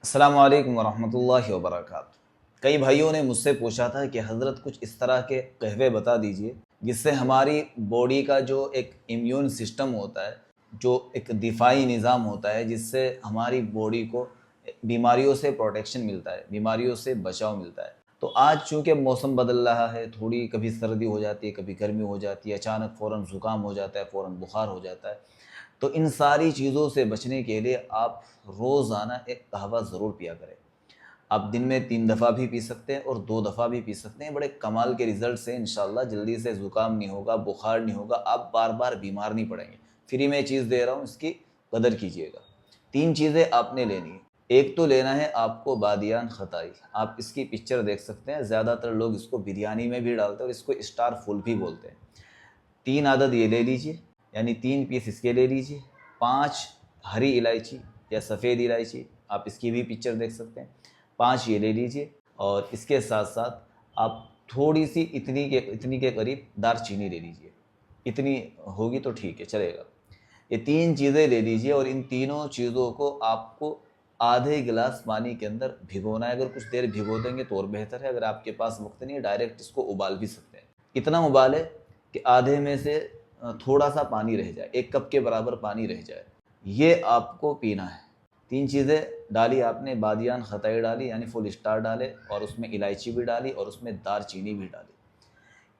अस्सलामु अलैकुम वरहमतुल्लाहि वबरकातुहू। कई भाइयों ने मुझसे पूछा था कि हज़रत कुछ इस तरह के कहवे बता दीजिए जिससे हमारी बॉडी का जो एक इम्यून सिस्टम होता है, जो एक दिफाई निज़ाम होता है, जिससे हमारी बॉडी को बीमारियों से प्रोटेक्शन मिलता है, बीमारियों से बचाव मिलता है। तो आज चूँकि मौसम बदल रहा है, थोड़ी कभी सर्दी हो जाती है, कभी गर्मी हो जाती है, अचानक फ़ौरन ज़ुकाम हो जाता है, फ़ौरन बुखार हो जाता है। तो इन सारी चीज़ों से बचने के लिए आप रोज़ाना एक कहवा ज़रूर पिया करें। आप दिन में 3 दफ़ा भी पी सकते हैं और 2 दफ़ा भी पी सकते हैं। बड़े कमाल के रिज़ल्ट से इंशाअल्लाह जल्दी से ज़ुकाम नहीं होगा, बुखार नहीं होगा, आप बार-बार बीमार नहीं पड़ेंगे। फ्री में चीज़ दे रहा हूँ, इसकी कदर कीजिएगा। 3 चीज़ें आपने लेनी है। एक तो लेना है आपको बादियान खताई। आप इसकी पिक्चर देख सकते हैं, ज़्यादातर लोग इसको बिरयानी में भी डालते हैं और इसको स्टार फूल भी बोलते हैं। 3 आदद ये ले लीजिए, यानी 3 पीस इसके ले लीजिए। 5 हरी इलायची या सफ़ेद इलायची, आप इसकी भी पिक्चर देख सकते हैं। 5 ये ले लीजिए और इसके साथ-साथ आप थोड़ी-सी इतनी के करीब दालचीनी ले लीजिए। इतनी होगी तो ठीक है, चलेगा। ये 3 चीज़ें ले लीजिए और इन तीनों चीज़ों को आपको आधे गिलास पानी के अंदर भिगोना है। अगर कुछ देर भिगो देंगे तो और बेहतर है, अगर आपके पास वक़्त नहीं है डायरेक्ट इसको उबाल भी सकते हैं। इतना उबालें कि आधे में से थोड़ा-सा पानी रह जाए, 1 कप के बराबर पानी रह जाए। ये आपको पीना है। 3 चीज़ें डाली आपने, बादियान खताई डाली यानी फुल स्टार डाले और उसमें इलायची भी डाली और उसमें दालचीनी भी डाली।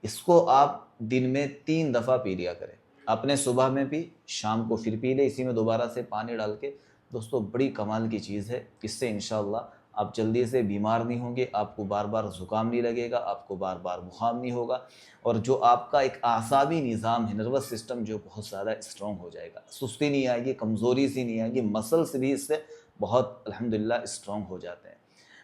इसको आप दिन में 3 दफ़ा पी लिया करें। आपने सुबह में पी, शाम को फिर पी लें इसी में दोबारा से पानी डाल के। दोस्तों बड़ी कमाल की चीज़ है, इससे इंशाअल्लाह आप जल्दी से बीमार नहीं होंगे, आपको बार-बार ज़ुकाम नहीं लगेगा, आपको बार-बार बुखार नहीं होगा और जो आपका एक आसाबी निज़ाम है, नर्वस सिस्टम जो बहुत ज़्यादा स्ट्रॉन्ग हो जाएगा। सुस्ती नहीं आएगी, कमज़ोरी सी नहीं आएगी, मसल्स भी इससे बहुत अल्हम्दुलिल्लाह स्ट्रॉन्ग हो जाते हैं।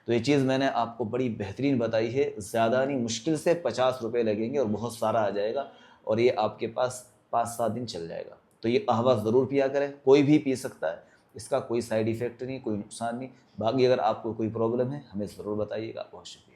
तो ये चीज़ मैंने आपको बड़ी बेहतरीन बताई है, ज़्यादा नहीं, मुश्किल से 50 रुपए लगेंगे और बहुत सारा आ जाएगा और ये आपके पास 5-7 दिन चल जाएगा। तो ये कहवा ज़रूर पिया करें, कोई भी पी सकता है, इसका कोई साइड इफ़ेक्ट नहीं, कोई नुकसान नहीं। बाकी अगर आपको कोई प्रॉब्लम है, हमें ज़रूर बताइएगा। बहुत शुक्रिया।